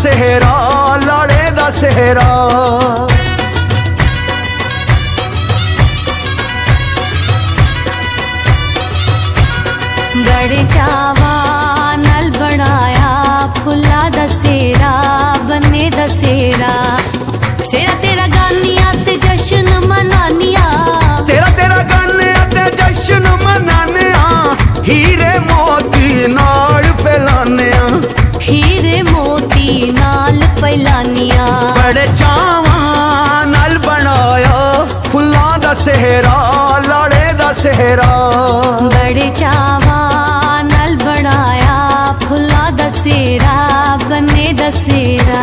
सेहरा लाड़े दा सेहरा बड़े चावा नल बनाया फुल्ला दा सेहरा बन्ने दा सेहरा सेरा तेरा गानिया ते जश्न मनानिया सेरा तेरा गानिया ते जश्न मनानिया हीरे मोती नाल पहलानिया हीरे मोती नाल पहलानिया बड़े चावा नाल बनाया फुल्लां दा सेहरा लाड़े दा सेहरा बड़े चावा नाल बनाया फुल्लां दा सेहरा बन्ने दा सेहरा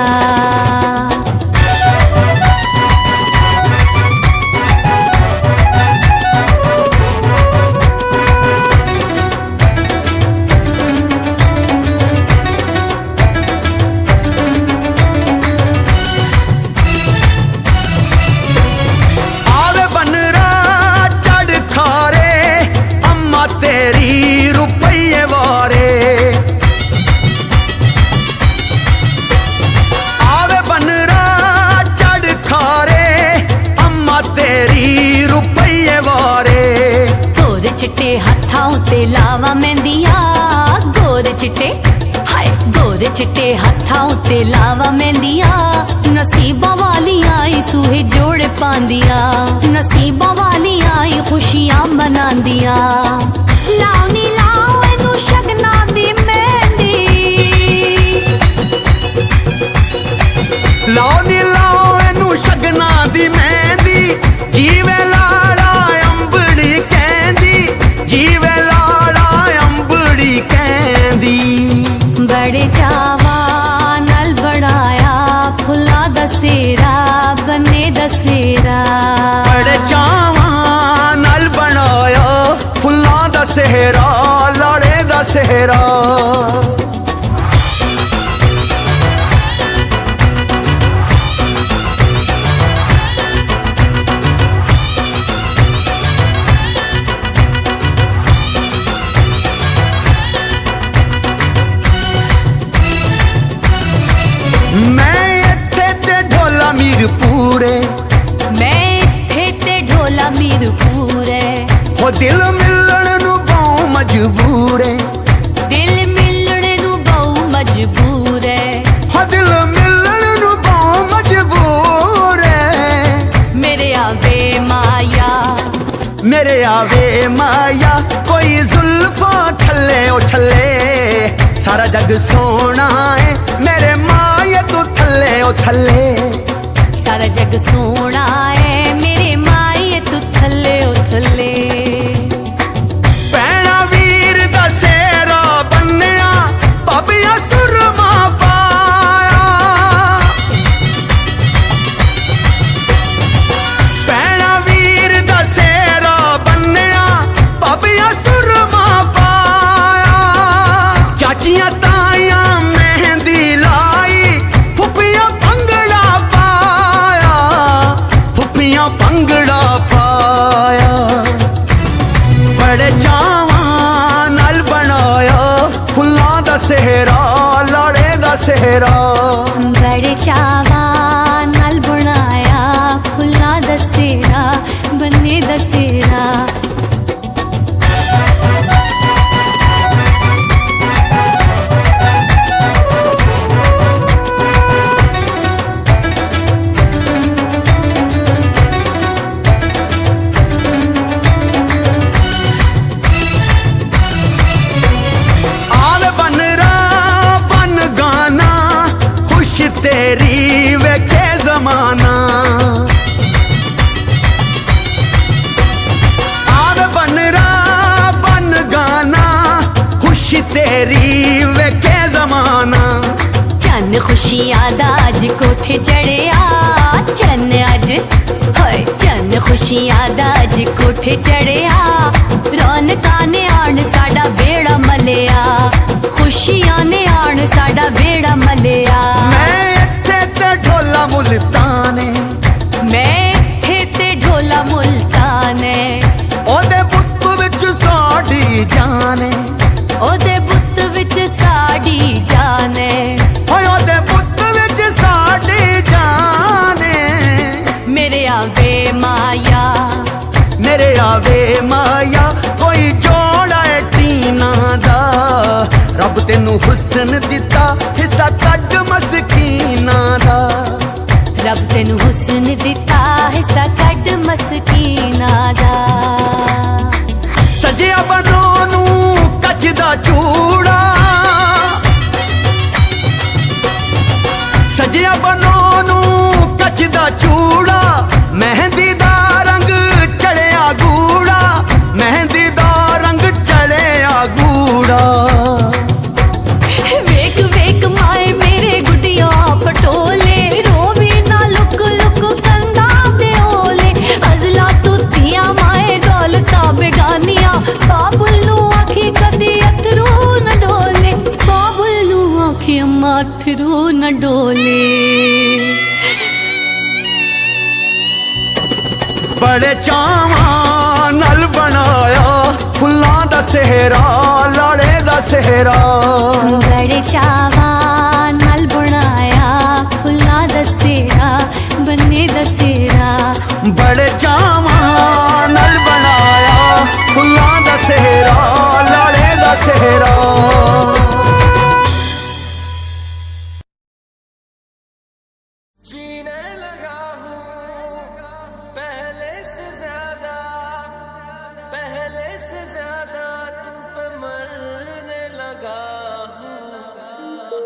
चिट्टे हत्थां उत्ते लावा मेहंदिया गोरे चिट्टे हाय गोरे चिट्टे हत्थां उत्ते लावा मेहंदिया नसीबा वाली आई सूहे जोड़े पांदिया नसीबा वाली आई खुशियां मनांदिया लाओ नी लाओ इनू शगना दी मेहंदी लाओ नी लाओ इनू शगना दी मेहंदी जीवे लाड़ा अंबड़ी कहंदी जीवे लाड़ा अंबड़ी कहंदी बड़े चावा नल बनाया फुल्लां दा सेहरा बन्ने दा सेहरा बड़े चावा नल बनाया फुल्लां दा सेहरा लाड़े दा सेहरा मीरपुरे मैं इत्थे ते ढोला मीरपुरे हो दिल मिलण नू बहु मजबूर है दिल मिलण नू बहु मजबूर है हो दिल मिलण नू बहु मजबूर है मेरे आवे माया मेरे आवे माया कोई जुल्फा थल्ले उछले सारा जग सोना है मेरे माया तू थल्ले ओ थल्ले सारा जग सोना है मेरे माए तू थल्ले ओ थल्ले पैना वीर दा सेहरा बन्निया भाबिया सुरमा पाया पैना वीर दा सेहरा बन्निया भाबिया सुरमा पाया चाचियां ताइयां मेहंदी लाई फुफिया भंगड़ा पाया फुफिया भंगड़ा पाया बड़े चावा नल बनाया फुल्लां दा सेहरा लाड़े दा सेहरा बड़े चावा नल बनाया फुल्लां दा सेहरा बन्ने दा सेहरा तेरी वेखे जमाना आवे बनरा बन गाना खुशी तेरी वेखे जमाना चन खुशियां दा अज कोठे चढ़िया चन अज होए चन खुशियां दा अज कोठे चढ़िया रौनकां ने मलिया खुशियां ने आन साडा वेड़ा मलिया मैं इत्थे ते ढोला मुल्ताने मैं इत्थे ते ढोला मुल्ताने ओदे बुੱਤ विच साडी जाने ओदे बुੱਤ विच साडी जाने होए ओदे बुੱਤ विच साडी जाने मेरे आवे माया मेरे आवे माया कोई जोड़ा है टीना दा रब तेनू हुस्न दिता हिस्सा कट मसकीना दा रब तेनू हुस्न दिता हिस्सा कड मसकीना दा सजिया बनो नू कच दा चूड़ा सजिया बनो नू कच दा चूड़ा मेहंदी दा रंग चढ़िया गूड़ा मेहंदी दा रंग चढ़िया गूड़ा वेख वेख माए मेरे गुडिया पटोले रोवी ना लुक लुक कंदा दे ओले अजला तू दिया माए दौलता बेगानिया बाबुल नू आखी कदी अथरू न डोले बाबुल नू आखी अम्मा अथरू न डोले बड़े चावां नल बनाया फुल्लां दा सेहरा लाड़े दा सेहरा बड़े चावा नाल बनाया फुल्लां दा सेहरा बन्ने दा सेहरा बड़े चावां नल बनाया फुल्लां दा सेहरा लाड़े दा सेहरा जीने लगा हूँ पहले से ज्यादा तू पे मरने लगा हूँ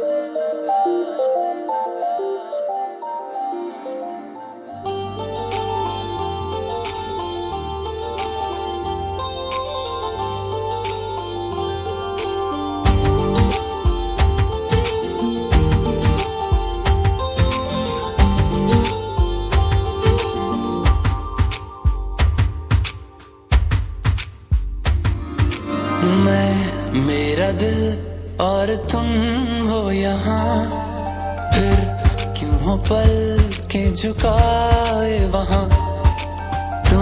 मैं मेरा दिल और तुम हो यहाँ फिर क्यों हो पल के झुकाए वहाँ